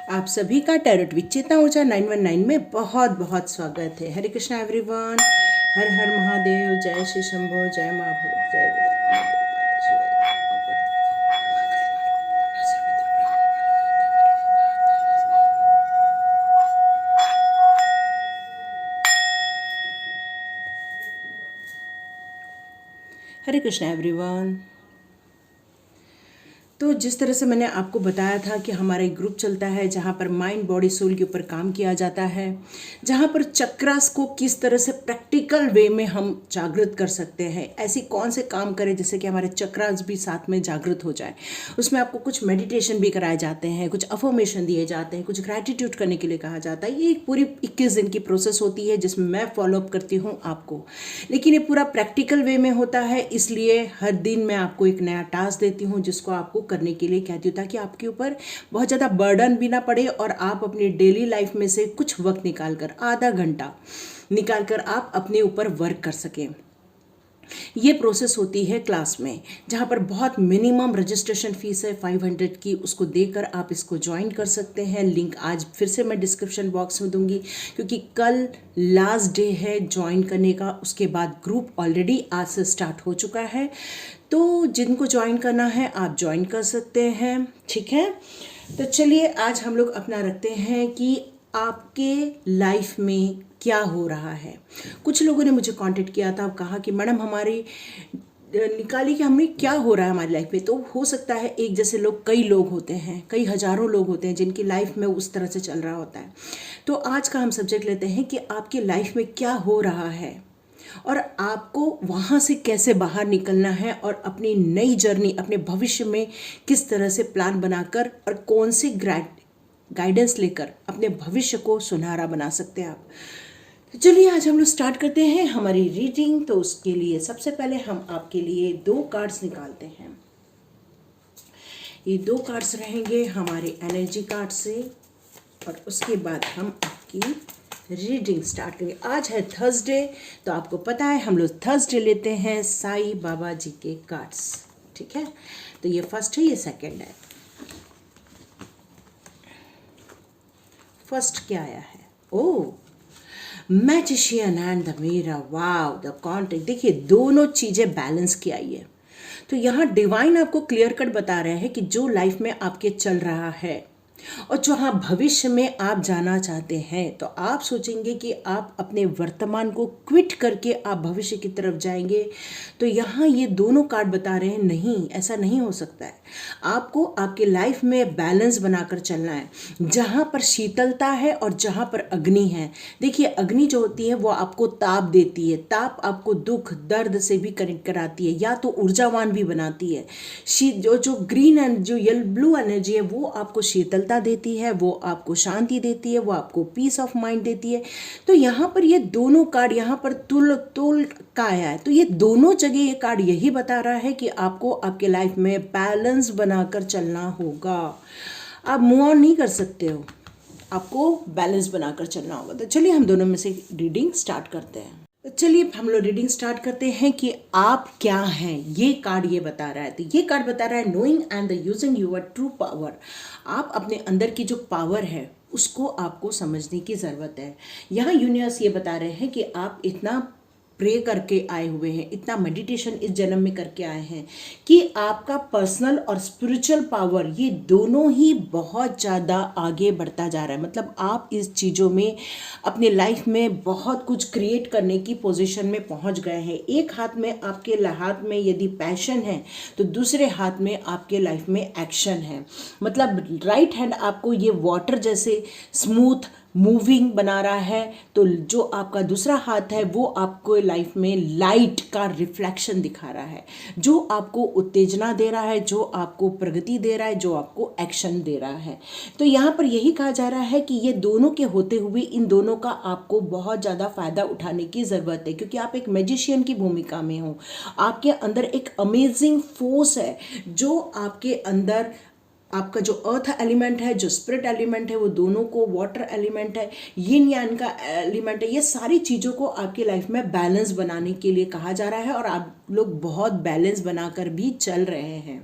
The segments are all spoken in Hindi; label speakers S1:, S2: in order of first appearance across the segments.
S1: आप सभी का टैरोट विद चेतना ऊर्जा 919 में बहुत बहुत स्वागत है। हरे कृष्णा एवरीवन। हर हर महादेव। जय श्री शंभो। जय माँ भगवती। जय माता शिवाय। हरे कृष्णा एवरीवन। तो जिस तरह से मैंने आपको बताया था कि हमारा एक ग्रुप चलता है जहाँ पर माइंड बॉडी सोल के ऊपर काम किया जाता है, जहाँ पर चक्रास को किस तरह से प्रैक्टिकल वे में हम जागृत कर सकते हैं, ऐसी कौन से काम करें जिससे कि हमारे चक्रास भी साथ में जागृत हो जाए। उसमें आपको कुछ मेडिटेशन भी कराए जाते हैं, कुछ अफर्मेशन दिए जाते हैं, कुछ ग्रैटिट्यूड करने के लिए कहा जाता है। ये एक पूरी 21 दिन की प्रोसेस होती है जिसमें मैं फॉलोअप करती हूँ आपको, लेकिन ये पूरा प्रैक्टिकल वे में होता है। इसलिए हर दिन मैं आपको एक नया टास्क देती हूँ जिसको आपको करने के लिए कहती हूँ, ताकि आपके ऊपर बहुत ज़्यादा बर्डन भी ना पड़े और आप अपनी डेली लाइफ में से कुछ वक्त निकालकर, आधा घंटा निकालकर आप अपने ऊपर वर्क कर सकें। ये प्रोसेस होती है क्लास में, जहाँ पर बहुत मिनिमम रजिस्ट्रेशन फीस है 500 की। उसको देकर आप इसको ज्वाइन कर सकते हैं। लिंक आज फिर से मैं डिस्क्रिप्शन बॉक्स में दूंगी, क्योंकि कल लास्ट डे है ज्वाइन करने का। उसके बाद ग्रुप ऑलरेडी आज से स्टार्ट हो चुका है, तो जिनको ज्वाइन करना है आप ज्वाइन कर सकते हैं। ठीक है, तो चलिए आज हम लोग अपना रखते हैं कि आपके लाइफ में क्या हो रहा है। कुछ लोगों ने मुझे कांटेक्ट किया था, कहा कि मैडम हमारी निकाली कि हमें क्या हो रहा है हमारी लाइफ में। तो हो सकता है एक जैसे लोग कई लोग होते हैं, कई हजारों लोग होते हैं जिनकी लाइफ में उस तरह से चल रहा होता है। तो आज का हम सब्जेक्ट लेते हैं कि आपकी लाइफ में क्या हो रहा है और आपको वहाँ से कैसे बाहर निकलना है और अपनी नई जर्नी, अपने भविष्य में किस तरह से प्लान बनाकर और कौन सी गाइडेंस लेकर अपने भविष्य को सुनहरा बना सकते हैं आप। तो चलिए आज हम लोग स्टार्ट करते हैं हमारी रीडिंग। तो उसके लिए सबसे पहले हम आपके लिए 2 कार्ड्स निकालते हैं। ये 2 कार्ड्स रहेंगे हमारे एनर्जी कार्ड से, और उसके बाद हम आपकी रीडिंग स्टार्ट करेंगे। आज है थर्सडे, तो आपको पता है हम लोग थर्सडे लेते हैं साईं बाबा जी के कार्ड्स। ठीक है, तो ये फर्स्ट है, ये सेकंड है। फर्स्ट क्या आया है? Oh, magician and the mirror. Wow, the contact. देखिए दोनों चीज़ें बैलेंस की आई है। तो यहाँ डिवाइन आपको क्लियर कट बता रहे हैं कि जो लाइफ में आपके चल रहा है और जो हाँ भविष्य में आप जाना चाहते हैं, तो आप सोचेंगे कि आप अपने वर्तमान को क्विट करके आप भविष्य की तरफ जाएंगे। तो यहाँ ये दोनों कार्ड बता रहे हैं नहीं, ऐसा नहीं हो सकता है। आपको आपके लाइफ में बैलेंस बनाकर चलना है, जहाँ पर शीतलता है और जहाँ पर अग्नि है। देखिए अग्नि जो होती है वो आपको ताप देती है, ताप आपको दुख दर्द से भी कनेक्ट कराती है, या तो ऊर्जावान भी बनाती है। जो ग्रीन एंड जो ब्लू एनर्जी है वो आपको शीतलता देती है, वो आपको शांति देती है, वो आपको पीस ऑफ माइंड देती है। तो यहाँ पर ये दोनों कार्ड यहाँ पर तुल का आया है। तो ये दोनों जगह ये कार्ड यही बता रहा है कि आपको आपके लाइफ में बैलेंस बनाकर चलना होगा। आप मूव ऑन नहीं कर सकते हो, आपको बैलेंस बनाकर चलना होगा। तो चलिए हम दोनों में से रीडिंग स्टार्ट करते हैं। तो चलिए हम लोग रीडिंग स्टार्ट करते हैं कि आप क्या हैं। ये कार्ड ये बता रहा है, तो ये कार्ड बता रहा है knowing and the using your true power. आप अपने अंदर की जो पावर है उसको आपको समझने की ज़रूरत है। यहाँ यूनिवर्स ये बता रहे हैं कि आप इतना प्रे करके आए हुए हैं, इतना मेडिटेशन इस जन्म में करके आए हैं कि आपका पर्सनल और स्पिरिचुअल पावर ये दोनों ही बहुत ज़्यादा आगे बढ़ता जा रहा है। मतलब आप इस चीज़ों में अपने लाइफ में बहुत कुछ क्रिएट करने की पोजीशन में पहुंच गए हैं। एक हाथ में आपके हाथ में यदि पैशन है तो दूसरे हाथ में आपके लाइफ में एक्शन है। मतलब राइट हैंड आपको ये वाटर जैसे स्मूथ मूविंग बना रहा है, तो जो आपका दूसरा हाथ है वो आपको लाइफ में लाइट का रिफ्लेक्शन दिखा रहा है, जो आपको उत्तेजना दे रहा है, जो आपको प्रगति दे रहा है, जो आपको एक्शन दे रहा है। तो यहाँ पर यही कहा जा रहा है कि ये दोनों के होते हुए इन दोनों का आपको बहुत ज़्यादा फायदा उठाने की ज़रूरत है, क्योंकि आप एक मैजिशियन की भूमिका में हो। आपके अंदर एक अमेजिंग फोर्स है, जो आपके अंदर आपका जो अर्थ एलिमेंट है, जो स्पिरिट एलिमेंट है, वो दोनों को, वाटर एलिमेंट है, यिन यान का एलिमेंट है, ये सारी चीज़ों को आपकी लाइफ में बैलेंस बनाने के लिए कहा जा रहा है, और आप लोग बहुत बैलेंस बनाकर भी चल रहे हैं।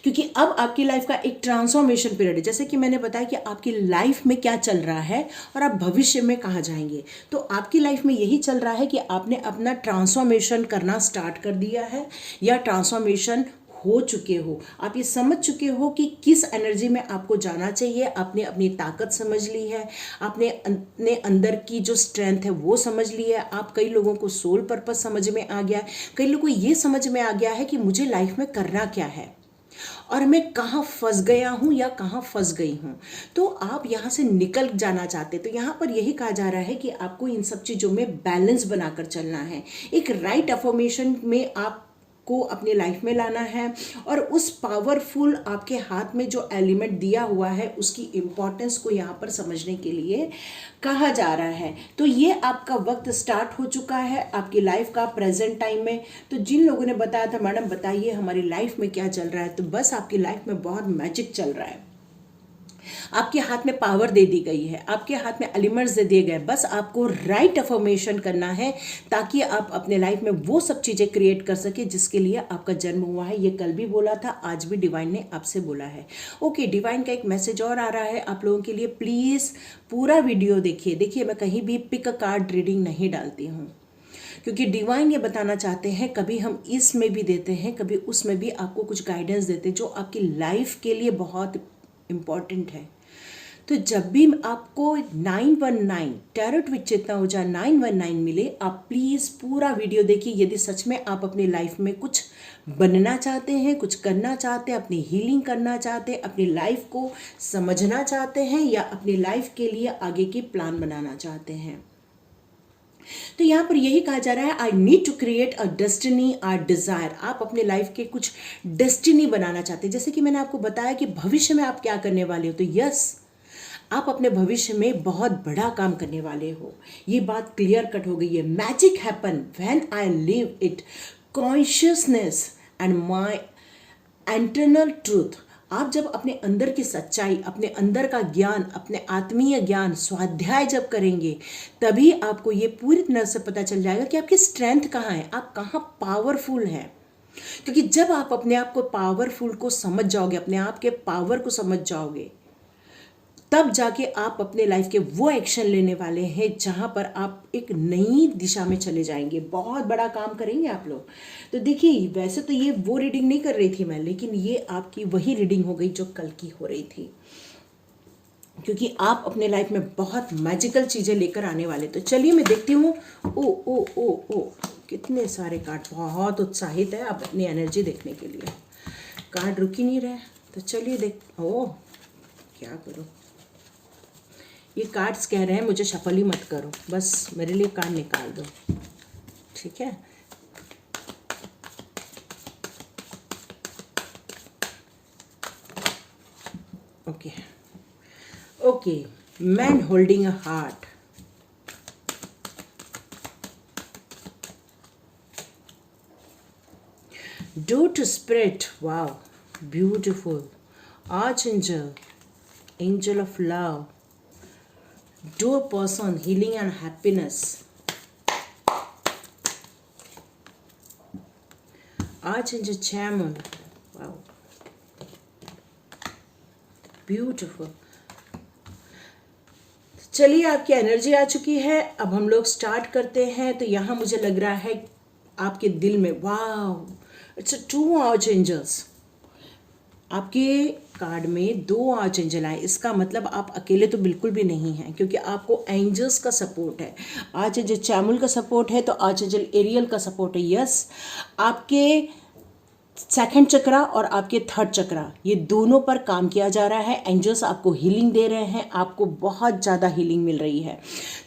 S1: क्योंकि अब आपकी लाइफ का एक ट्रांसफॉर्मेशन पीरियड है। जैसे कि मैंने बताया कि आपकी लाइफ में क्या चल रहा है और आप भविष्य में कहाँ जाएंगे, तो आपकी लाइफ में यही चल रहा है कि आपने अपना ट्रांसफॉर्मेशन करना स्टार्ट कर दिया है या ट्रांसफॉर्मेशन हो चुके हो। आप ये समझ चुके हो कि किस एनर्जी में आपको जाना चाहिए। आपने अपनी ताकत समझ ली है, आपने अपने अंदर की जो स्ट्रेंथ है वो समझ ली है। आप कई लोगों को सोल पर्पस समझ में आ गया है, कई लोगों को ये समझ में आ गया है कि मुझे लाइफ में करना क्या है और मैं कहाँ फंस गया हूँ या कहाँ फंस गई हूँ। तो आप यहाँ से निकल जाना चाहते, तो यहाँ पर यही कहा जा रहा है कि आपको इन सब चीज़ों में बैलेंस बनाकर चलना है। एक राइट अफर्मेशन में आप को अपनी लाइफ में लाना है और उस पावरफुल आपके हाथ में जो एलिमेंट दिया हुआ है उसकी इम्पोर्टेंस को यहाँ पर समझने के लिए कहा जा रहा है। तो ये आपका वक्त स्टार्ट हो चुका है आपकी लाइफ का प्रेजेंट टाइम में। तो जिन लोगों ने बताया था मैडम बताइए हमारी लाइफ में क्या चल रहा है, तो बस आपकी लाइफ में बहुत मैजिक चल रहा है। आपके हाथ में पावर दे दी गई है, आपके हाथ में एलिमेंट्स दे दिए गए, बस आपको राइट अफर्मेशन करना है ताकि आप अपने लाइफ में वो सब चीज़ें क्रिएट कर सके जिसके लिए आपका जन्म हुआ है। ये कल भी बोला था, आज भी डिवाइन ने आपसे बोला है। ओके, डिवाइन का एक मैसेज और आ रहा है आप लोगों के लिए, प्लीज़ पूरा वीडियो देखिए। देखिए मैं कहीं भी पिक अ कार्ड रीडिंग नहीं डालती हूँ क्योंकि डिवाइन ये बताना चाहते हैं, कभी हम इसमें भी देते हैं कभी उसमें भी आपको कुछ गाइडेंस देते हैं जो आपकी लाइफ के लिए बहुत इम्पॉर्टेंट है। तो जब भी आपको 919 टैरोट विद चेतना ऊर्जा 919 मिले, आप प्लीज़ पूरा वीडियो देखिए। यदि सच में आप अपनी लाइफ में कुछ बनना चाहते हैं, कुछ करना चाहते हैं, अपनी हीलिंग करना चाहते हैं, अपनी लाइफ को समझना चाहते हैं या अपनी लाइफ के लिए आगे की प्लान बनाना चाहते हैं, तो यहाँ पर यही कहा जा रहा है, I need to create a destiny or desire. आप अपने लाइफ के कुछ डेस्टिनी बनाना चाहते हैं। जैसे कि मैंने आपको बताया कि भविष्य में आप क्या करने वाले हो, तो यस आप अपने भविष्य में बहुत बड़ा काम करने वाले हो। ये बात क्लियर कट हो गई है। Magic happen when I live it consciousness and my internal truth. आप जब अपने अंदर की सच्चाई, अपने अंदर का ज्ञान, अपने आत्मीय ज्ञान स्वाध्याय जब करेंगे, तभी आपको ये पूरी तरह से पता चल जाएगा कि आपकी स्ट्रेंथ कहाँ है, आप कहाँ पावरफुल हैं। क्योंकि जब आप अपने आप को पावरफुल को समझ जाओगे, अपने आप के पावर को समझ जाओगे, तब जाके आप अपने लाइफ के वो एक्शन लेने वाले हैं जहाँ पर आप एक नई दिशा में चले जाएंगे। बहुत बड़ा काम करेंगे आप लोग। तो देखिए वैसे तो ये वो रीडिंग नहीं कर रही थी मैं, लेकिन ये आपकी वही रीडिंग हो गई जो कल की हो रही थी, क्योंकि आप अपने लाइफ में बहुत मैजिकल चीज़ें लेकर आने वाले। तो चलिए मैं देखती हूँ। ओ ओ ओ ओ कितने सारे कार्ड, बहुत उत्साहित है आप अपनी एनर्जी देखने के लिए। कार्ड रुक ही नहीं रहे, तो चलिए देख। ओ क्या करूँ, ये कार्ड्स कह रहे हैं मुझे शफल ही मत करो, बस मेरे लिए कार्ड निकाल दो, ठीक है। Okay okay, man holding a heart, do to spirit, wow beautiful, archangel, angel of love, to a person, healing and happiness, Archangel Chamuel, wow beautiful। चलिए आपकी एनर्जी आ चुकी है, अब हम लोग स्टार्ट करते हैं। तो यहाँ मुझे लग रहा है आपके दिल में, वाओ इट्स 2 आर्चएंजल्स। आपके कार्ड में 2 आर्चएंजल आए, इसका मतलब आप अकेले तो बिल्कुल भी नहीं हैं, क्योंकि आपको एंजल्स का सपोर्ट है। आर्चएंजल चैमुल का सपोर्ट है, तो आर्चएंजल एरियल का सपोर्ट है। यस, आपके सेकंड चक्रा और आपके थर्ड चक्रा, ये दोनों पर काम किया जा रहा है। एंजल्स आपको हीलिंग दे रहे हैं, आपको बहुत ज़्यादा हीलिंग मिल रही है।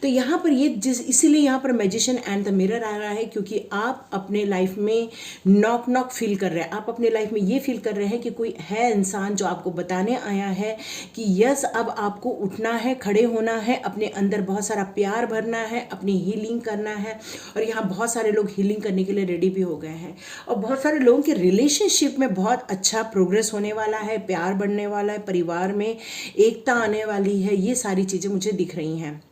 S1: तो यहाँ पर ये इसीलिए यहाँ पर मैजिशियन एंड द मिरर आ रहा है, क्योंकि आप अपने लाइफ में नॉक नॉक फील कर रहे हैं। आप अपने लाइफ में ये फील कर रहे हैं कि कोई है इंसान जो आपको बताने आया है कि यस अब आपको उठना है, खड़े होना है, अपने अंदर बहुत सारा प्यार भरना है, अपनी हीलिंग करना है। और यहाँ बहुत सारे लोग हीलिंग करने के लिए रेडी भी हो गए हैं, और बहुत सारे लोगों के रिलेशनशिप में बहुत अच्छा प्रोग्रेस होने वाला है, प्यार बढ़ने वाला है, परिवार में एकता आने वाली है। ये सारी चीज़ें मुझे दिख रही हैं।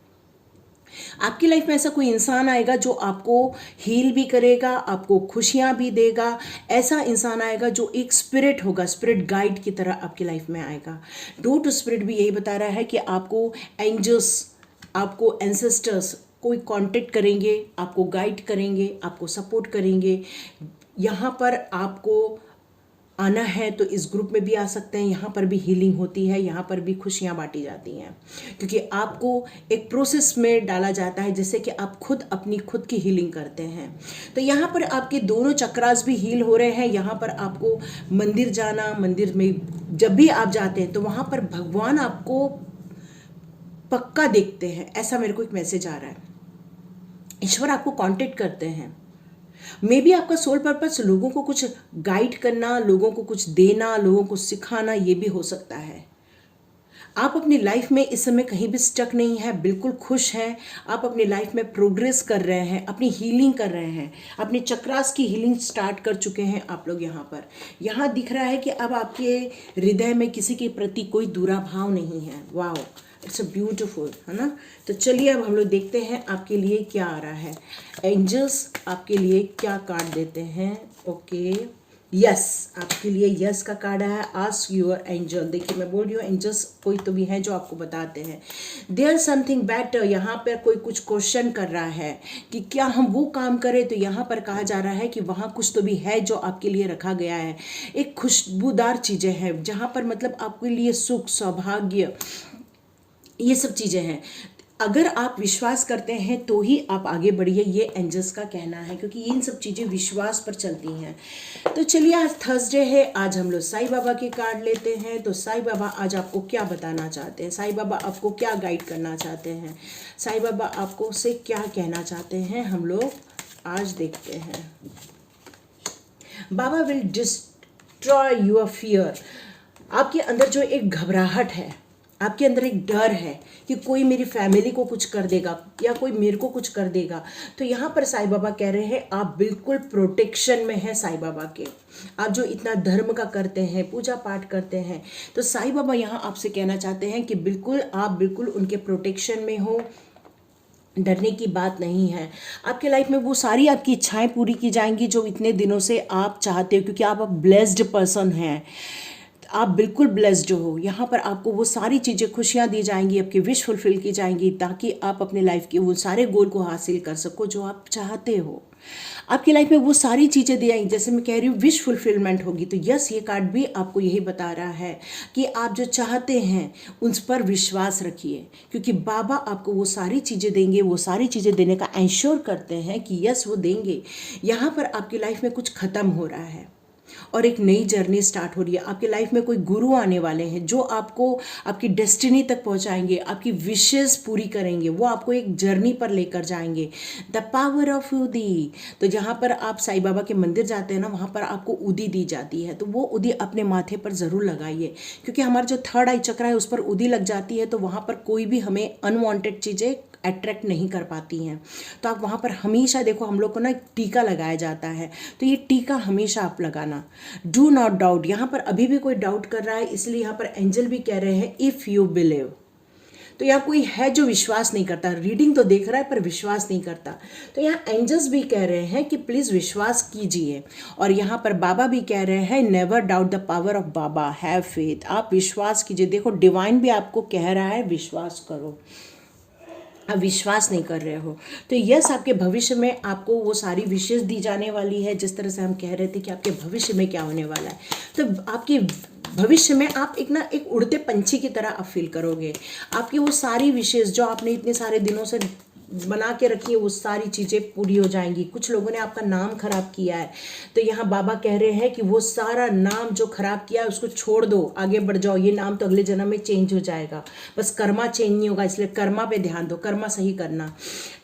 S1: आपकी लाइफ में ऐसा कोई इंसान आएगा जो आपको हील भी करेगा, आपको खुशियाँ भी देगा। ऐसा इंसान आएगा जो एक स्पिरिट होगा, स्पिरिट गाइड की तरह आपकी लाइफ में आएगा। डोर टू स्पिरिट भी यही बता रहा है कि आपको एंजल्स, आपको एंसेस्टर्स कोई कांटेक्ट करेंगे, आपको गाइड करेंगे, आपको सपोर्ट करेंगे। यहाँ पर आपको आना है तो इस ग्रुप में भी आ सकते हैं। यहाँ पर भी हीलिंग होती है, यहाँ पर भी खुशियाँ बांटी जाती हैं, क्योंकि आपको एक प्रोसेस में डाला जाता है जिससे कि आप खुद अपनी खुद की हीलिंग करते हैं। तो यहाँ पर आपके दोनों चक्रास भी हील हो रहे हैं। यहाँ पर आपको मंदिर जाना, मंदिर में जब भी आप जाते हैं तो वहाँ पर भगवान आपको पक्का देखते हैं, ऐसा मेरे को एक मैसेज आ रहा है। ईश्वर आपको कांटेक्ट करते हैं। मे बी आपका सोल पर्पस लोगों को कुछ गाइड करना, लोगों को कुछ देना, लोगों को सिखाना, ये भी हो सकता है। आप अपनी लाइफ में इस समय कहीं भी स्टक नहीं है, बिल्कुल खुश हैं। आप अपनी लाइफ में प्रोग्रेस कर रहे हैं, अपनी हीलिंग कर रहे हैं, अपने चक्रास की हीलिंग स्टार्ट कर चुके हैं आप लोग। यहाँ दिख रहा है कि अब आपके हृदय में किसी के प्रति कोई बुरा भाव नहीं है। वाह, इट्स अ ब्यूटिफुल, है ना। तो चलिए अब हम लोग देखते हैं आपके लिए क्या आ रहा है। एंजल्स आपके लिए क्या कार्ड देते हैं। ओके, यस, आपके लिए यस का कार्ड है। Ask your angel. देखिए मैं बोल रही हूँ एंजल्स कोई तो भी हैं जो आपको बताते हैं देयर समथिंग बेटर। यहाँ पर कोई कुछ क्वेश्चन कर रहा है कि क्या हम वो काम करें, तो यहाँ पर कहा जा रहा है कि वहाँ कुछ तो भी है जो आपके लिए रखा गया है। एक खुशबूदार चीज़ें हैं जहाँ पर मतलब आपके लिए सुख, सौभाग्य, ये सब चीज़ें हैं। अगर आप विश्वास करते हैं तो ही आप आगे बढ़िए, ये एंजल्स का कहना है, क्योंकि इन सब चीज़ें विश्वास पर चलती हैं। तो चलिए आज थर्सडे है, आज हम लोग साईं बाबा के कार्ड लेते हैं। तो साईं बाबा आज आपको क्या बताना चाहते हैं, साईं बाबा आपको क्या गाइड करना चाहते हैं, साईं बाबा आपको से क्या कहना चाहते हैं, हम लोग आज देखते हैं। बाबा विल डिस्ट्रॉय योर फियर। आपके अंदर जो एक घबराहट है, आपके अंदर एक डर है कि कोई मेरी फैमिली को कुछ कर देगा या कोई मेरे को कुछ कर देगा, तो यहाँ पर साईं बाबा कह रहे हैं आप बिल्कुल प्रोटेक्शन में हैं साईं बाबा के। आप जो इतना धर्म का करते हैं, पूजा पाठ करते हैं, तो साईं बाबा यहाँ आपसे कहना चाहते हैं कि बिल्कुल आप बिल्कुल उनके प्रोटेक्शन में हो। डरने की बात नहीं है। आपके लाइफ में वो सारी आपकी इच्छाएं पूरी की जाएंगी जो इतने दिनों से आप चाहते हो, क्योंकि आप ब्लेस्ड पर्सन हैं, आप बिल्कुल ब्लेस्ड हो। यहाँ पर आपको वो सारी चीज़ें, खुशियाँ दी जाएंगी, आपकी विश फुलफिल की जाएंगी, ताकि आप अपने लाइफ के वो सारे गोल को हासिल कर सको जो आप चाहते हो। आपकी लाइफ में वो सारी चीज़ें दी जाएंगी, जैसे मैं कह रही हूँ विश फुलफिलमेंट होगी। तो यस, ये कार्ड भी आपको यही बता रहा है कि आप जो चाहते हैं उन पर विश्वास रखिए, क्योंकि बाबा आपको वो सारी चीज़ें देंगे। वो सारी चीज़ें देने का इंश्योर करते हैं कि यस वो देंगे। यहाँ पर आपकी लाइफ में कुछ ख़त्म हो रहा है और एक नई जर्नी स्टार्ट हो रही है। आपकी लाइफ में कोई गुरु आने वाले हैं जो आपको आपकी डेस्टिनी तक पहुंचाएंगे, आपकी विशेस पूरी करेंगे, वो आपको एक जर्नी पर लेकर जाएंगे। द पावर ऑफ उदी। तो जहाँ पर आप साईं बाबा के मंदिर जाते हैं ना, वहाँ पर आपको उदी दी जाती है, तो वो उदी अपने माथे पर ज़रूर लगाइए, क्योंकि हमारा जो थर्ड आई चक्र है उस पर उदी लग जाती है, तो वहाँ पर कोई भी हमें अनवांटेड चीज़ें अट्रैक्ट नहीं कर पाती हैं। तो आप वहाँ पर हमेशा देखो, हम लोग को ना टीका लगाया जाता है, तो ये टीका हमेशा आप लगाना। Do not doubt. यहाँ पर अभी भी कोई डाउट कर रहा है, इसलिए यहाँ पर एंजल भी कह रहे हैं इफ़ यू बिलीव। तो यहाँ कोई है जो विश्वास नहीं करता, रीडिंग तो देख रहा है पर विश्वास नहीं करता, तो यहाँ एंजल्स भी कह रहे हैं कि प्लीज़ विश्वास कीजिए। और यहाँ पर बाबा भी कह रहे हैं never doubt the power of Baba, have faith. आप विश्वास कीजिए। देखो डिवाइन भी आपको कह रहा है विश्वास करो, आप विश्वास नहीं कर रहे हो। तो यस, आपके भविष्य में आपको वो सारी विशेष दी जाने वाली है, जिस तरह से हम कह रहे थे कि आपके भविष्य में क्या होने वाला है। तो आपके भविष्य में आप एक उड़ते पंछी की तरह आप फील करोगे। आपकी वो सारी विशेष जो आपने इतने सारे दिनों से बना के रखी है, वो सारी चीज़ें पूरी हो जाएंगी। कुछ लोगों ने आपका नाम खराब किया है, तो यहाँ बाबा कह रहे हैं कि वो सारा नाम जो खराब किया है उसको छोड़ दो, आगे बढ़ जाओ। ये नाम तो अगले जन्म में चेंज हो जाएगा, बस कर्मा चेंज नहीं होगा, इसलिए कर्मा पे ध्यान दो, कर्मा सही करना,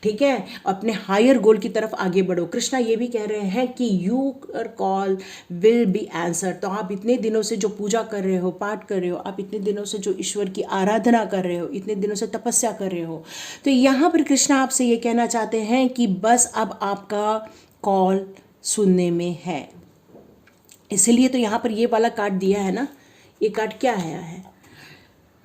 S1: ठीक है। अपने हायर गोल की तरफ आगे बढ़ो। कृष्णा ये भी कह रहे हैं कि your call will be answer. तो आप इतने दिनों से जो पूजा कर रहे हो, पाठ कर रहे हो, आप इतने दिनों से जो ईश्वर की आराधना कर रहे हो, इतने दिनों से तपस्या कर रहे हो, तो यहाँ पर कृष्णा आपसे ये कहना चाहते हैं कि बस अब आपका कॉल सुनने में है। इसलिए तो यहाँ पर ये वाला कार्ड दिया है ना, ये कार्ड क्या है,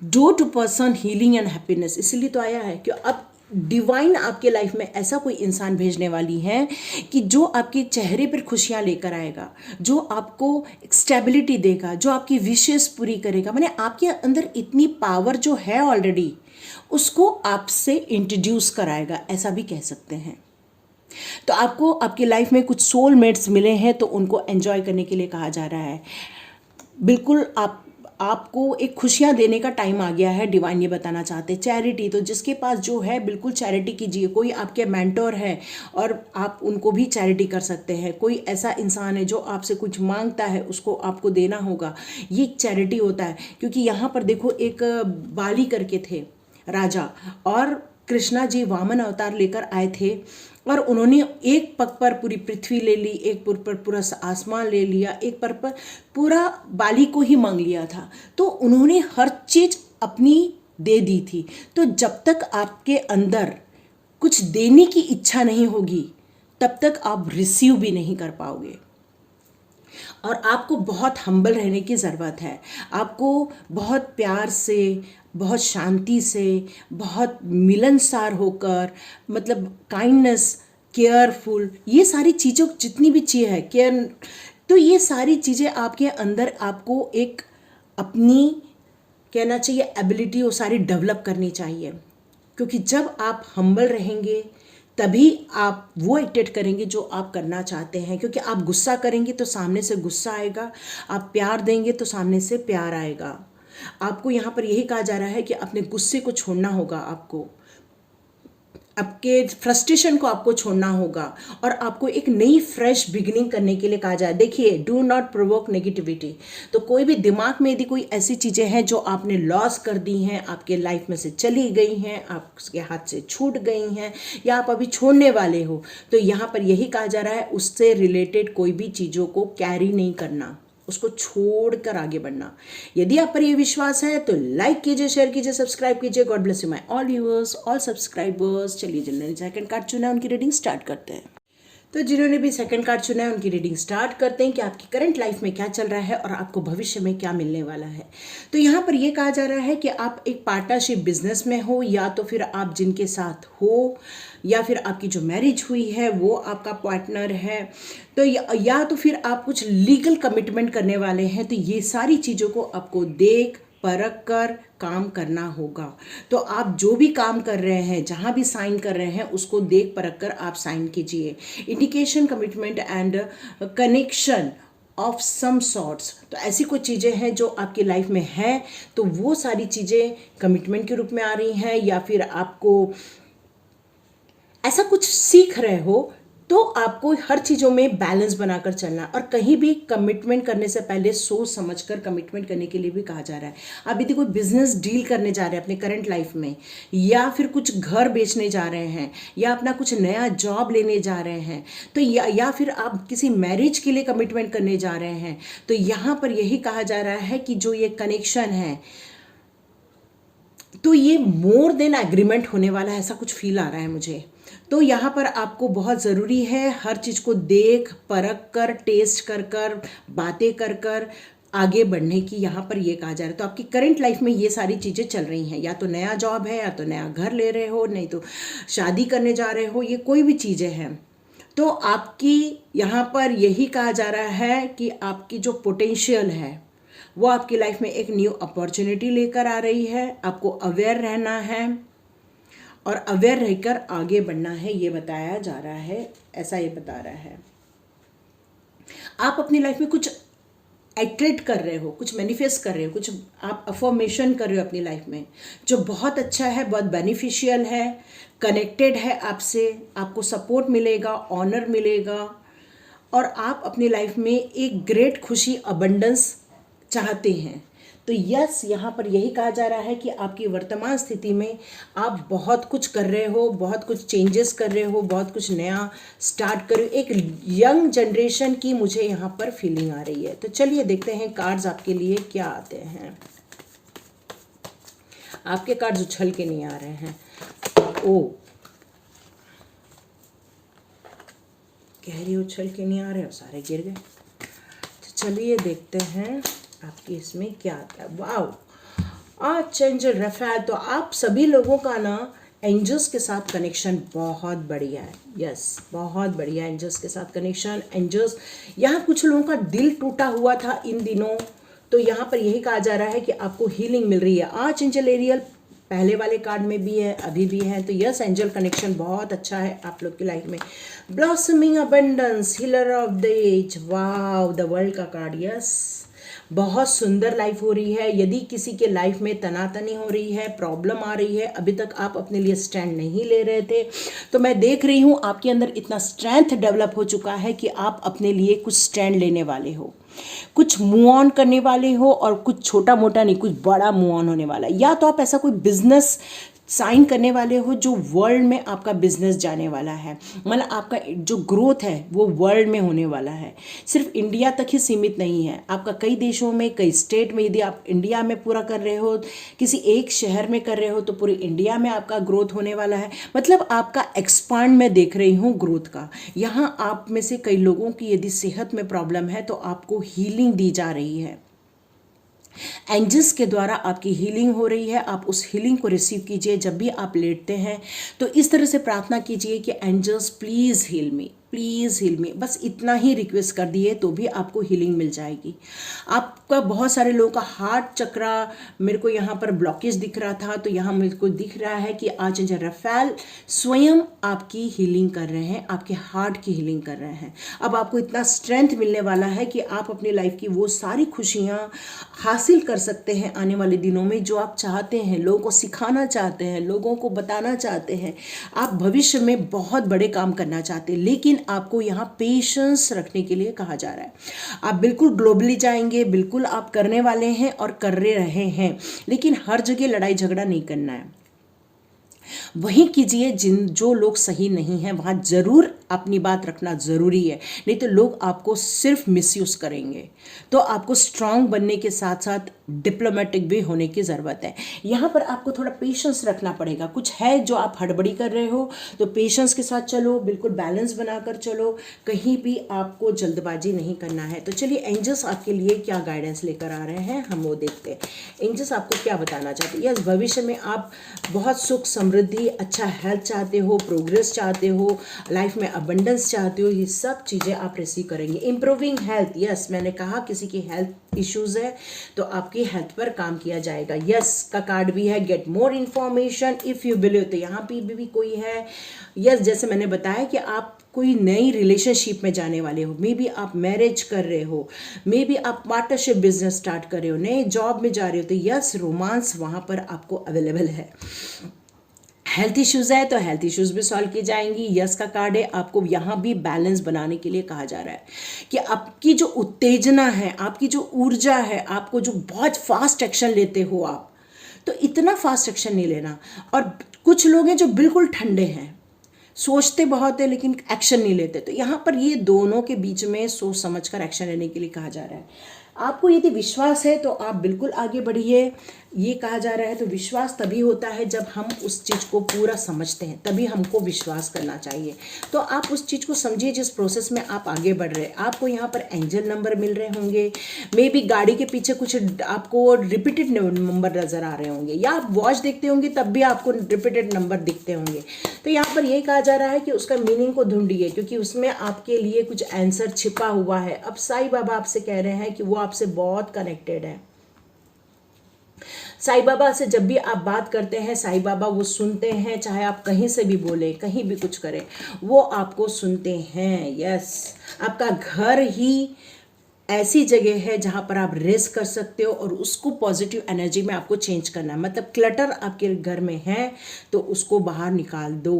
S1: door to person healing and happiness. इसलिए तो आया है कि अब डिवाइन आपके लाइफ में ऐसा कोई इंसान भेजने वाली है कि जो आपके चेहरे पर खुशियाँ लेकर आएगा, जो आपको स्टेबिलिटी देगा, जो आपकी विशेष पूरी करेगा। माने आपके अंदर इतनी पावर जो है ऑलरेडी, उसको आपसे इंट्रोड्यूस कराएगा, ऐसा भी कह सकते हैं। तो आपको आपकी लाइफ में कुछ सोलमेट्स मिले हैं, तो उनको एंजॉय करने के लिए कहा जा रहा है। बिल्कुल आपको एक खुशियाँ देने का टाइम आ गया है, डिवाइन ये बताना चाहते हैं। चैरिटी, तो जिसके पास जो है बिल्कुल चैरिटी कीजिए। कोई आपके मेंटोर है और आप उनको भी चैरिटी कर सकते हैं। कोई ऐसा इंसान है जो आपसे कुछ मांगता है, उसको आपको देना होगा, ये चैरिटी होता है। क्योंकि यहाँ पर देखो, एक बाली करके थे राजा, और कृष्णा जी वामन अवतार लेकर आए थे, और उन्होंने एक पग पर पूरी पृथ्वी ले ली, एक पर पूरा आसमान ले लिया, एक पर पूरा बाली को ही मांग लिया था। तो उन्होंने हर चीज अपनी दे दी थी। तो जब तक आपके अंदर कुछ देने की इच्छा नहीं होगी, तब तक आप रिसीव भी नहीं कर पाओगे। और आपको बहुत हम्बल रहने की ज़रूरत है। आपको बहुत प्यार से, बहुत शांति से, बहुत मिलनसार होकर, मतलब काइंडनेस, केयरफुल, ये सारी चीज़ों, जितनी भी चीज़ है केयर, तो ये सारी चीज़ें आपके अंदर आपको एक अपनी, कहना चाहिए, एबिलिटी वो सारी डेवलप करनी चाहिए। क्योंकि जब आप हम्बल रहेंगे, तभी आप वो एक्ट करेंगे जो आप करना चाहते हैं। क्योंकि आप गुस्सा करेंगे तो सामने से गुस्सा आएगा, आप प्यार देंगे तो सामने से प्यार आएगा। आपको यहाँ पर यही कहा जा रहा है कि अपने गुस्से को छोड़ना होगा, आपको आपके फ्रस्ट्रेशन को आपको छोड़ना होगा, और आपको एक नई फ्रेश बिगिनिंग करने के लिए कहा जाए। देखिए, डू नॉट प्रोवोक नेगेटिविटी। तो कोई भी दिमाग में यदि कोई ऐसी चीज़ें हैं जो आपने लॉस कर दी हैं, आपके लाइफ में से चली गई हैं, आपके हाथ से छूट गई हैं, या आप अभी छोड़ने वाले हो, तो यहाँ पर यही कहा जा रहा है, उससे रिलेटेड कोई भी चीज़ों को कैरी नहीं करना, उसको छोड़कर आगे बढ़ना। यदि आप पर यह विश्वास है तो लाइक कीजिए, शेयर कीजिए, सब्सक्राइब कीजिए। God bless you my all viewers, all subscribers. चलिए, जिन्होंने सेकंड कार्ड चुना है उनकी रीडिंग स्टार्ट करते हैं। तो जिन्होंने भी सेकंड कार्ड चुना है उनकी रीडिंग स्टार्ट करते हैं कि आपकी करंट लाइफ में क्या चल रहा है और आपको भविष्य में क्या मिलने वाला है। तो यहाँ पर यह कहा जा रहा है कि आप एक पार्टनरशिप बिजनेस में हो, या तो फिर आप जिनके साथ हो, या फिर आपकी जो मैरिज हुई है वो आपका पार्टनर है, तो या तो फिर आप कुछ लीगल कमिटमेंट करने वाले हैं। तो ये सारी चीज़ों को आपको देख परख कर काम करना होगा। तो आप जो भी काम कर रहे हैं, जहाँ भी साइन कर रहे हैं, उसको देख परख कर आप साइन कीजिए। Indication, commitment and connection of some sorts, तो ऐसी कुछ चीज़ें हैं जो आपकी लाइफ में है, तो वो सारी चीज़ें कमिटमेंट के रूप में आ रही हैं, या फिर आपको ऐसा कुछ सीख रहे हो। तो आपको हर चीज़ों में बैलेंस बनाकर चलना, और कहीं भी कमिटमेंट करने से पहले सोच समझकर कमिटमेंट करने के लिए भी कहा जा रहा है। आप यदि कोई बिजनेस डील करने जा रहे हैं अपने करंट लाइफ में, या फिर कुछ घर बेचने जा रहे हैं, या अपना कुछ नया जॉब लेने जा रहे हैं, तो या फिर आप किसी मैरिज के लिए कमिटमेंट करने जा रहे हैं, तो यहाँ पर यही कहा जा रहा है कि जो ये कनेक्शन है, तो ये मोर देन एग्रीमेंट होने वाला है, ऐसा कुछ फील आ रहा है मुझे। तो यहाँ पर आपको बहुत ज़रूरी है हर चीज़ को देख परख कर, टेस्ट कर कर, बातें कर कर आगे बढ़ने की, यहाँ पर ये कहा जा रहा है। तो आपकी करंट लाइफ में ये सारी चीज़ें चल रही हैं, या तो नया जॉब है, या तो नया घर ले रहे हो, नहीं तो शादी करने जा रहे हो, ये कोई भी चीज़ें हैं। तो आपकी यहाँ पर यही कहा जा रहा है कि आपकी जो पोटेंशियल है वो आपकी लाइफ में एक न्यू अपॉर्चुनिटी लेकर आ रही है। आपको अवेयर रहना है और अवेयर रहकर आगे बढ़ना है, ये बताया जा रहा है, ऐसा ये बता रहा है। आप अपनी लाइफ में कुछ एक्ट कर रहे हो, कुछ मैनिफेस्ट कर रहे हो, कुछ आप अफर्मेशन कर रहे हो अपनी लाइफ में, जो बहुत अच्छा है, बहुत बेनिफिशियल है, कनेक्टेड है आपसे, आपको सपोर्ट मिलेगा, ऑनर मिलेगा, और आप अपनी लाइफ में एक ग्रेट खुशी, अबंडेंस चाहते हैं। तो यस, यहाँ पर यही कहा जा रहा है कि आपकी वर्तमान स्थिति में आप बहुत कुछ कर रहे हो, बहुत कुछ चेंजेस कर रहे हो, बहुत कुछ नया स्टार्ट कर रहे हो। एक यंग जनरेशन की मुझे यहाँ पर फीलिंग आ रही है। तो चलिए देखते हैं कार्ड्स आपके लिए क्या आते हैं। आपके कार्ड्स उछल के नहीं आ रहे हैं। ओ, गहरी उछल के नहीं आ रहे हो, सारे गिर गए। तो चलिए देखते हैं आपकी इसमें क्या आता है। Wow, आर्चएंजल Rafale. तो आप सभी लोगों का ना एंजल्स के साथ कनेक्शन बहुत बढ़िया है। यस, बहुत बढ़िया एंजल्स के साथ कनेक्शन। एंजल्स, यहाँ कुछ लोगों का दिल टूटा हुआ था इन दिनों, तो यहाँ पर यही कहा जा रहा है कि आपको हीलिंग मिल रही है। आर्चएंजल एरियल पहले वाले कार्ड में भी है, अभी भी है, तो यस एंजल कनेक्शन बहुत अच्छा है आप लोग की लाइफ में। Blossoming abundance, healer of the age, wow, the world का कार्ड। यस, बहुत सुंदर लाइफ हो रही है। यदि किसी के लाइफ में तनातनी हो रही है, प्रॉब्लम आ रही है, अभी तक आप अपने लिए स्टैंड नहीं ले रहे थे, तो मैं देख रही हूँ आपके अंदर इतना स्ट्रेंथ डेवलप हो चुका है कि आप अपने लिए कुछ स्टैंड लेने वाले हो, कुछ मूव ऑन करने वाले हो, और कुछ छोटा मोटा नहीं, कुछ बड़ा मूव ऑन होने वाला है। या तो आप ऐसा कोई बिजनेस साइन करने वाले हो जो वर्ल्ड में आपका बिजनेस जाने वाला है, मतलब आपका जो ग्रोथ है वो वर्ल्ड में होने वाला है, सिर्फ इंडिया तक ही सीमित नहीं है। आपका कई देशों में, कई स्टेट में, यदि आप इंडिया में पूरा कर रहे हो, किसी एक शहर में कर रहे हो, तो पूरी इंडिया में आपका ग्रोथ होने वाला है। मतलब आपका एक्सपांड मैं देख रही हूँ ग्रोथ का। यहाँ आप में से कई लोगों की यदि सेहत में प्रॉब्लम है तो आपको हीलिंग दी जा रही है, एंजल्स के द्वारा आपकी हीलिंग हो रही है। आप उस हीलिंग को रिसीव कीजिए। जब भी आप लेटते हैं तो इस तरह से प्रार्थना कीजिए कि angels please heal me, please heal me, बस इतना ही रिक्वेस्ट कर दिए तो भी आपको हीलिंग मिल जाएगी। आपका बहुत सारे लोगों का हार्ट चक्रा, मेरे को यहाँ पर ब्लॉकेज दिख रहा था, तो यहाँ मेरे को दिख रहा है कि आर्चएंजल रफाएल स्वयं आपकी हीलिंग कर रहे हैं, आपके हार्ट की हीलिंग कर रहे हैं। अब आपको इतना स्ट्रेंथ मिलने वाला है कि आप अपनी लाइफ की वो सारी खुशियाँ हासिल कर सकते हैं आने वाले दिनों में, जो आप चाहते हैं, लोगों को सिखाना चाहते हैं, लोगों को बताना चाहते हैं। आप भविष्य में बहुत बड़े काम करना चाहते हैं, लेकिन आपको यहाँ पेशेंस रखने के लिए कहा जा रहा है। आप बिल्कुल ग्लोबली जाएंगे, बिल्कुल आप करने वाले हैं और कर रहे हैं, लेकिन हर जगह लड़ाई झगड़ा नहीं करना है। वहीं कीजिए जो लोग सही नहीं हैं, वहाँ जरूर अपनी बात रखना ज़रूरी है, नहीं तो लोग आपको सिर्फ मिसयूज़ करेंगे। तो आपको स्ट्रांग बनने के साथ साथ डिप्लोमेटिक भी होने की ज़रूरत है। यहाँ पर आपको थोड़ा पेशेंस रखना पड़ेगा। कुछ है जो आप हड़बड़ी कर रहे हो तो पेशेंस के साथ चलो, बिल्कुल बैलेंस बनाकर चलो, कहीं भी आपको जल्दबाजी नहीं करना है। तो चलिए एंजल्स आपके लिए क्या गाइडेंस लेकर आ रहे हैं हम वो देखते हैं। एंजल्स आपको क्या बताना चाहते हैं। यस, भविष्य में आप बहुत सुख समृद्धि, अच्छा हेल्थ चाहते हो, प्रोग्रेस चाहते हो, लाइफ में अबंडेंस चाहते हो, ये सब चीज़ें आप रिसीव करेंगे। इम्प्रूविंग हेल्थ, यस, मैंने कहा किसी की हेल्थ इश्यूज है तो आपकी हेल्थ पर काम किया जाएगा। यस का कार्ड भी है, get more information if you believe, तो यहाँ पे भी कोई है। यस, जैसे मैंने बताया कि आप कोई नई रिलेशनशिप में जाने वाले हो, मे बी आप मैरिज कर रहे हो, मे बी आप पार्टनरशिप बिजनेस स्टार्ट कर रहे हो, नए जॉब में जा रहे हो, तो यस रोमांस वहाँ पर आपको अवेलेबल है। हेल्थ इश्यूज है तो हेल्थ इश्यूज भी सॉल्व की जाएंगी। यस का कार्ड है। आपको यहाँ भी बैलेंस बनाने के लिए कहा जा रहा है कि आपकी जो उत्तेजना है, आपकी जो ऊर्जा है, आपको जो बहुत फास्ट एक्शन लेते हो आप, तो इतना फास्ट एक्शन नहीं लेना। और कुछ लोग हैं जो बिल्कुल ठंडे हैं, सोचते बहुत है लेकिन एक्शन नहीं लेते, तो यहाँ पर ये दोनों के बीच में सोच समझ कर एक्शन लेने के लिए कहा जा रहा है। आपको यदि विश्वास है तो आप बिल्कुल आगे बढ़िए, ये कहा जा रहा है। तो विश्वास तभी होता है जब हम उस चीज़ को पूरा समझते हैं, तभी हमको विश्वास करना चाहिए। तो आप उस चीज़ को समझिए जिस प्रोसेस में आप आगे बढ़ रहे हैं। आपको यहाँ पर एंजल नंबर मिल रहे होंगे, मे बी गाड़ी के पीछे कुछ आपको रिपीटेड नंबर नज़र आ रहे होंगे, या आप वॉच देखते होंगे तब भी आपको रिपीटेड नंबर दिखते होंगे। तो यहाँ पर यही कहा जा रहा है कि उसका मीनिंग को ढूंढिए, क्योंकि उसमें आपके लिए कुछ आंसर छिपा हुआ है। अब साईं बाबा आपसे कह रहे हैं कि वो आपसे बहुत कनेक्टेड है। साईं बाबा से जब भी आप बात करते हैं, साईं बाबा वो सुनते हैं, चाहे आप कहीं से भी बोले, कहीं भी कुछ करें, वो आपको सुनते हैं। यस, आपका घर ही ऐसी जगह है जहाँ पर आप रेस्ट कर सकते हो और उसको पॉजिटिव एनर्जी में आपको चेंज करना है। मतलब क्लटर आपके घर में है तो उसको बाहर निकाल दो।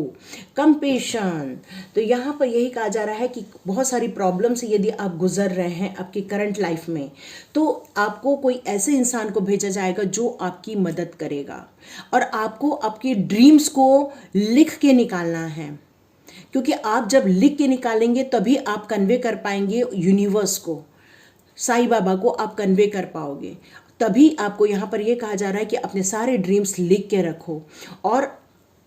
S1: कंपेशन, तो यहाँ पर यही कहा जा रहा है कि बहुत सारी प्रॉब्लम से यदि आप गुजर रहे हैं आपकी करंट लाइफ में, तो आपको कोई ऐसे इंसान को भेजा जाएगा जो आपकी मदद करेगा, और आपको आपके ड्रीम्स को लिख के निकालना है, क्योंकि आप जब लिख के निकालेंगे तभी आप कन्वे कर पाएंगे यूनिवर्स को, साईं बाबा को आप कन्वे कर पाओगे। तभी आपको यहाँ पर यह कहा जा रहा है कि अपने सारे ड्रीम्स लिख के रखो और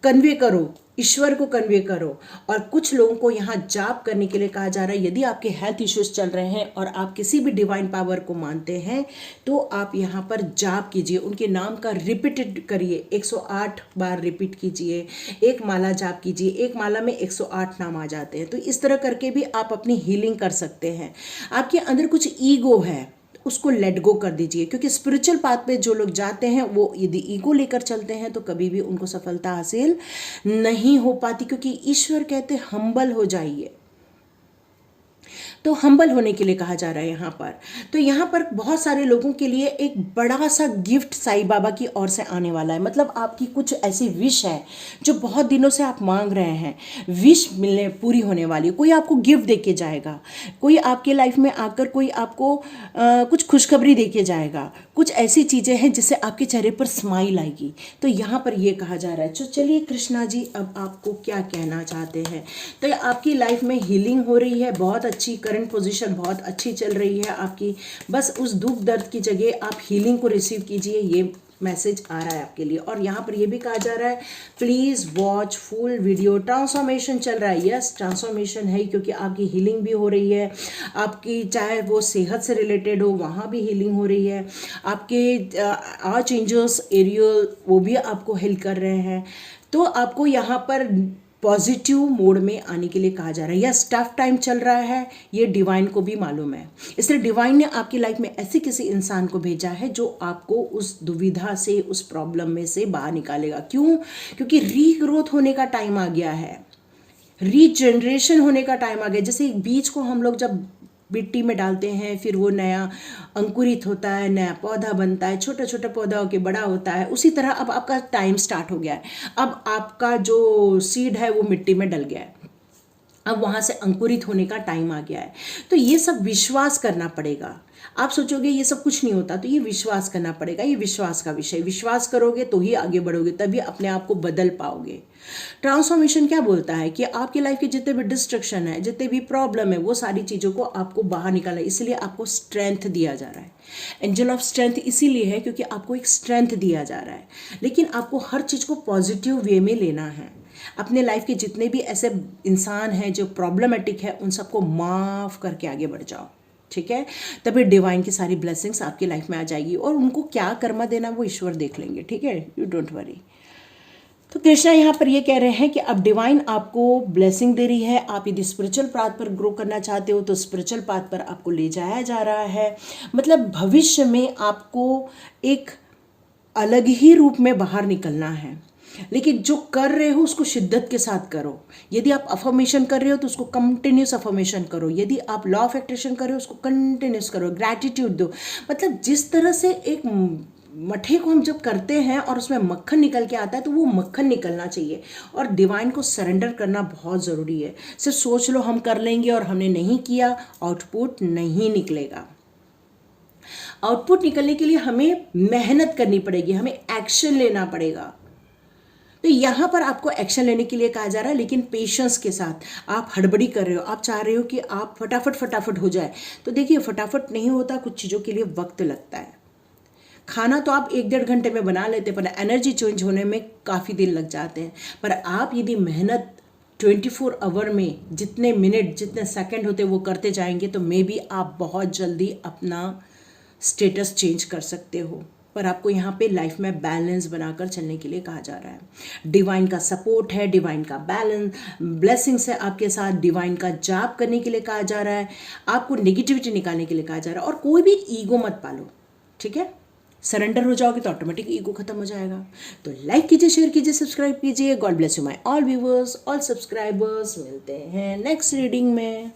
S1: कन्वे करो, ईश्वर को कन्वे करो। और कुछ लोगों को यहाँ जाप करने के लिए कहा जा रहा है। यदि आपके हेल्थ इश्यूज चल रहे हैं और आप किसी भी डिवाइन पावर को मानते हैं तो आप यहाँ पर जाप कीजिए, उनके नाम का रिपीटेड करिए, 108 बार रिपीट कीजिए, एक माला जाप कीजिए, एक माला में 108 नाम आ जाते हैं। तो इस तरह करके भी आप अपनी हीलिंग कर सकते हैं। आपके अंदर कुछ ईगो है, उसको लेट गो कर दीजिए, क्योंकि स्पिरिचुअल पाथ पे जो लोग जाते हैं वो यदि ईगो लेकर चलते हैं तो कभी भी उनको सफलता हासिल नहीं हो पाती, क्योंकि ईश्वर कहते हम्बल हो जाइए। तो हम्बल होने के लिए कहा जा रहा है यहाँ पर। तो यहाँ पर बहुत सारे लोगों के लिए एक बड़ा सा गिफ्ट साईं बाबा की ओर से आने वाला है। मतलब आपकी कुछ ऐसी विश है जो बहुत दिनों से आप मांग रहे हैं, विश मिलने पूरी होने वाली है। कोई आपको गिफ्ट दे के जाएगा, कोई आपके लाइफ में आकर कोई आपको कुछ खुशखबरी दे के जाएगा, कुछ ऐसी चीज़ें हैं जिससे आपके चेहरे पर स्माइल आएगी। तो यहाँ पर ये कहा जा रहा है। तो चलिए कृष्णा जी, अब आपको क्या कहना चाहते हैं। तो आपकी लाइफ में हीलिंग हो रही है, बहुत अच्छी, करंट पोजीशन बहुत अच्छी चल रही है आपकी। बस उस दुख दर्द की जगह आप हीलिंग को रिसीव कीजिए, ये मैसेज आ रहा है आपके लिए। और यहाँ पर ये भी कहा जा रहा है please watch full video. Transformation चल रहा है, यस ट्रांसफॉर्मेशन है, क्योंकि आपकी हीलिंग भी हो रही है। आपकी चाहे वो सेहत से रिलेटेड हो, वहाँ भी हीलिंग हो रही है। आपके आर्च एंजल्स एरियल वो भी आपको हेल्प कर रहे हैं। तो आपको यहाँ पर पॉजिटिव मोड में आने के लिए कहा जा रहा है। यस टफ टाइम चल रहा है, ये डिवाइन को भी मालूम है। इसलिए डिवाइन ने आपकी लाइफ में ऐसे किसी इंसान को भेजा है जो आपको उस दुविधा से, उस प्रॉब्लम में से बाहर निकालेगा। क्यों? क्योंकि रीग्रोथ होने का टाइम आ गया है, रीजनरेशन होने का टाइम आ गया। जैसे एक बीज को हम लोग जब मिट्टी में डालते हैं, फिर वो नया अंकुरित होता है, नया पौधा बनता है, छोटा छोटा पौधा होकर बड़ा होता है, उसी तरह अब आपका टाइम स्टार्ट हो गया है। अब आपका जो सीड है वो मिट्टी में डल गया है, अब वहाँ से अंकुरित होने का टाइम आ गया है। तो ये सब विश्वास करना पड़ेगा। आप सोचोगे ये सब कुछ नहीं होता, तो ये विश्वास करना पड़ेगा। ये विश्वास का विषय, विश्वास करोगे तो ही आगे बढ़ोगे, तभी अपने आप को बदल पाओगे। ट्रांसफॉर्मेशन क्या बोलता है कि आपकी लाइफ के जितने भी डिस्ट्रक्शन है, जितने भी प्रॉब्लम है, वो सारी चीज़ों को आपको बाहर निकालना है। इसलिए आपको स्ट्रेंथ दिया जा रहा है। एंजल ऑफ स्ट्रेंथ इसीलिए है क्योंकि आपको एक स्ट्रेंथ दिया जा रहा है। लेकिन आपको हर चीज़ को पॉजिटिव वे में लेना है। अपने लाइफ के जितने भी ऐसे इंसान हैं जो प्रॉब्लमेटिक है, उन सबको माफ़ करके आगे बढ़ जाओ, ठीक है। तभी डिवाइन की सारी ब्लेसिंग्स आपकी लाइफ में आ जाएगी। और उनको क्या कर्मा देना वो ईश्वर देख लेंगे, ठीक है, यू डोंट वरी। तो कृष्णा यहाँ पर ये कह रहे हैं कि अब डिवाइन आपको ब्लेसिंग दे रही है। आप यदि स्पिरिचुअल पाथ पर ग्रो करना चाहते हो तो स्पिरिचुअल पाथ पर आपको ले जाया जा रहा है। मतलब भविष्य में आपको एक अलग ही रूप में बाहर निकलना है। लेकिन जो कर रहे हो उसको शिद्दत के साथ करो। यदि आप अफर्मेशन कर रहे हो तो उसको कंटिन्यूस अफर्मेशन करो। यदि आप लॉ ऑफ अट्रैक्शन कर रहे हो उसको कंटिन्यूस करो। ग्रैटिट्यूड दो। मतलब जिस तरह से एक मठे को हम जब करते हैं और उसमें मक्खन निकल के आता है तो वो मक्खन निकलना चाहिए। और डिवाइन को सरेंडर करना बहुत ज़रूरी है। सिर्फ सोच लो हम कर लेंगे और हमने नहीं किया, आउटपुट नहीं निकलेगा। आउटपुट निकलने के लिए हमें मेहनत करनी पड़ेगी, हमें एक्शन लेना पड़ेगा। तो यहाँ पर आपको एक्शन लेने के लिए कहा जा रहा है, लेकिन पेशेंस के साथ। आप हड़बड़ी कर रहे हो, आप चाह रहे हो कि आप फटाफट हो जाए, तो देखिए फटाफट नहीं होता, कुछ चीज़ों के लिए वक्त लगता है। खाना तो आप 1-1.5 घंटे में बना लेते हैं, पर एनर्जी चेंज होने में काफ़ी दिन लग जाते हैं। पर आप यदि मेहनत 24 आवर में जितने मिनट, जितने सेकंड होते वो करते जाएंगे तो मे बी आप बहुत जल्दी अपना स्टेटस चेंज कर सकते हो। पर आपको यहाँ पे लाइफ में बैलेंस बनाकर चलने के लिए कहा जा रहा है। डिवाइन का सपोर्ट है, डिवाइन का बैलेंस ब्लेसिंग्स है आपके साथ। डिवाइन का जाप करने के लिए कहा जा रहा है, आपको नेगेटिविटी निकालने के लिए कहा जा रहा है। और कोई भी ईगो मत पालो, ठीक है। सरेंडर हो जाओगे तो ऑटोमेटिक ईगो खत्म हो जाएगा। तो लाइक कीजिए, शेयर कीजिए, सब्सक्राइब कीजिए। God bless you my all viewers, all subscribers. मिलते हैं नेक्स्ट रीडिंग में।